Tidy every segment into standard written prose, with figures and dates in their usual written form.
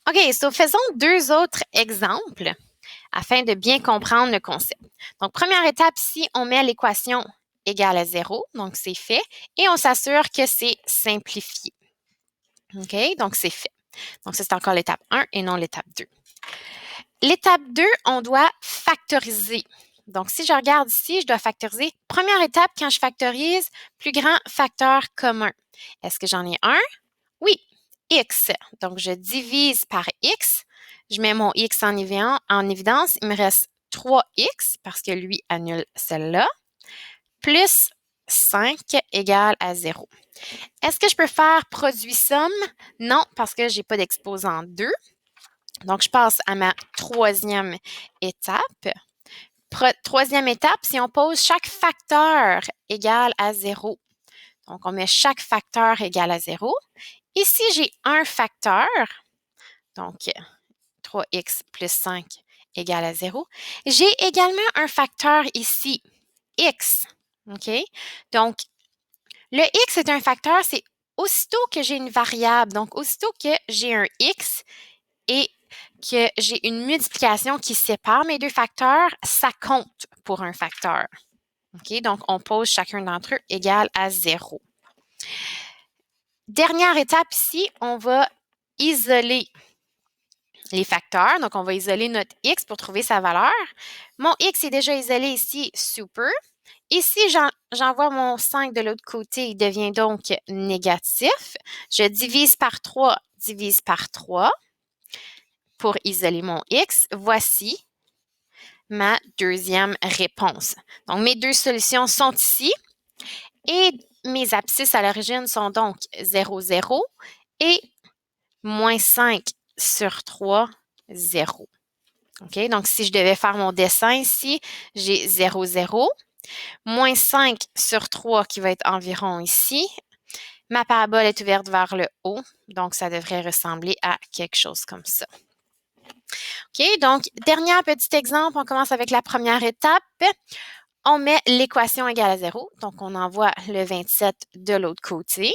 OK, so faisons deux autres exemples afin de bien comprendre le concept. Donc, première étape ici, on met l'équation égale à 0, donc c'est fait, et on s'assure que c'est simplifié. OK, donc c'est fait. Donc, ça, c'est encore l'étape 1 et non l'étape 2. L'étape 2, on doit factoriser. Donc, si je regarde ici, je dois factoriser. Première étape, quand je factorise, plus grand facteur commun. Est-ce que j'en ai un? Oui, x. Donc, je divise par x. Je mets mon x en évidence. Il me reste 3x parce que lui annule celle-là, plus 5 égale à 0. Est-ce que je peux faire produit-somme? Non, parce que je n'ai pas d'exposant 2. Donc, je passe à ma troisième étape. Troisième étape, si on pose chaque facteur égal à 0. Donc, on met chaque facteur égal à 0. Ici, j'ai un facteur, donc 3x plus 5 égale à 0. J'ai également un facteur ici, x. OK? Donc, le x est un facteur, c'est aussitôt que j'ai une variable, donc aussitôt que j'ai un x et que j'ai une multiplication qui sépare mes deux facteurs, ça compte pour un facteur. OK? Donc, on pose chacun d'entre eux égal à 0. Dernière étape ici, on va isoler les facteurs. Donc, on va isoler notre x pour trouver sa valeur. Mon x est déjà isolé ici, super. Ici, j'envoie mon 5 de l'autre côté, il devient donc négatif. Je divise par 3, divise par 3 pour isoler mon x. Voici ma deuxième réponse. Donc, mes deux solutions sont ici et mes abscisses à l'origine sont donc 0, 0 et moins 5 sur 3, 0. OK? Donc, si je devais faire mon dessin ici, j'ai 0, 0, moins 5 sur 3 qui va être environ ici. Ma parabole est ouverte vers le haut, donc ça devrait ressembler à quelque chose comme ça. OK? Donc, dernier petit exemple, on commence avec la première étape. On met l'équation égale à 0, donc on envoie le 27 de l'autre côté.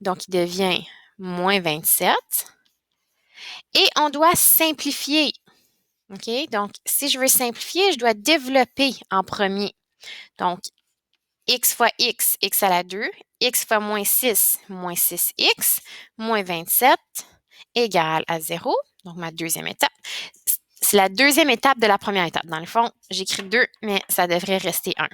Donc, il devient moins 27. Et on doit simplifier. OK? Donc, si je veux simplifier, je dois développer en premier. Donc, x fois x, x à la 2, x fois moins 6x, moins 27, égale à 0. Donc, ma deuxième étape. C'est la deuxième étape de la première étape. Dans le fond, j'écris 2, mais ça devrait rester 1.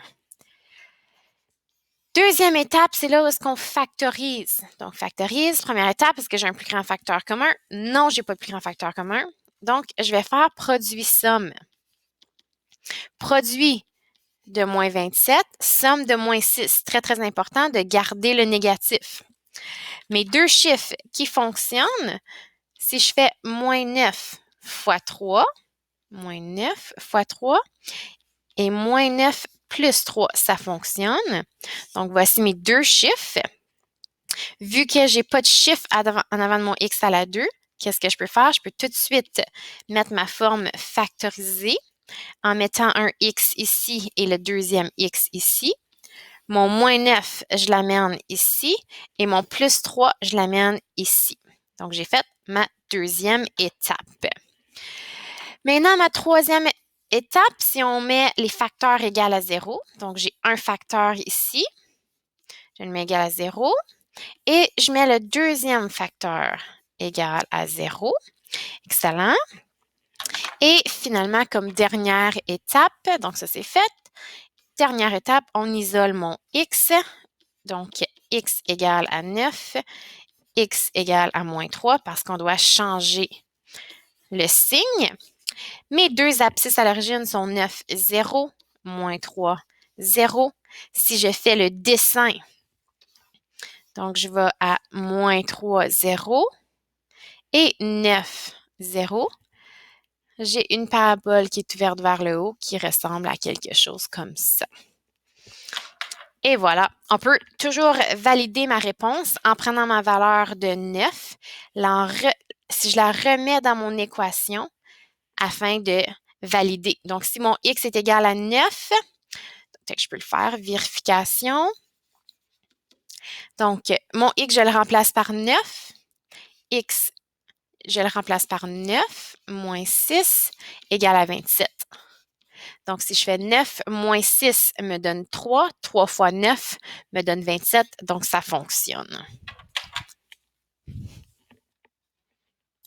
Deuxième étape, c'est là où est-ce qu'on factorise. Donc, factorise, première étape, est-ce que j'ai un plus grand facteur commun? Non, j'ai pas de plus grand facteur commun. Donc, je vais faire produit-somme. Produit de moins 27, somme de moins 6. Très, très important de garder le négatif. Mes deux chiffres qui fonctionnent, si je fais moins 9 fois 3, moins 9 fois 3, et moins 9 plus 3, ça fonctionne. Donc, voici mes deux chiffres. Vu que je n'ai pas de chiffre en avant de mon x à la 2, qu'est-ce que je peux faire? Je peux tout de suite mettre ma forme factorisée en mettant un x ici et le deuxième x ici. Mon moins 9, je l'amène ici et mon plus 3, je l'amène ici. Donc, j'ai fait ma deuxième étape. Maintenant, ma troisième étape, si on met les facteurs égaux à 0, donc j'ai un facteur ici, je le mets égal à 0, et je mets le deuxième facteur égal à 0. Excellent. Et finalement, comme dernière étape, donc ça c'est fait, dernière étape, on isole mon x, donc x égale à 9, x égale à moins 3 parce qu'on doit changer le signe. Mes deux abscisses à l'origine sont 9, 0, moins 3, 0. Si je fais le dessin, donc je vais à moins 3, 0 et 9, 0. J'ai une parabole qui est ouverte vers le haut qui ressemble à quelque chose comme ça. Et voilà, on peut toujours valider ma réponse en prenant ma valeur de 9, si je la remets dans mon équation afin de valider. Donc, si mon x est égal à 9, je peux le faire, vérification. Donc, mon x, je le remplace par 9. X je le remplace par 9 moins 6 égale à 27. Donc, si je fais 9 moins 6 me donne 3, 3 fois 9 me donne 27, donc ça fonctionne.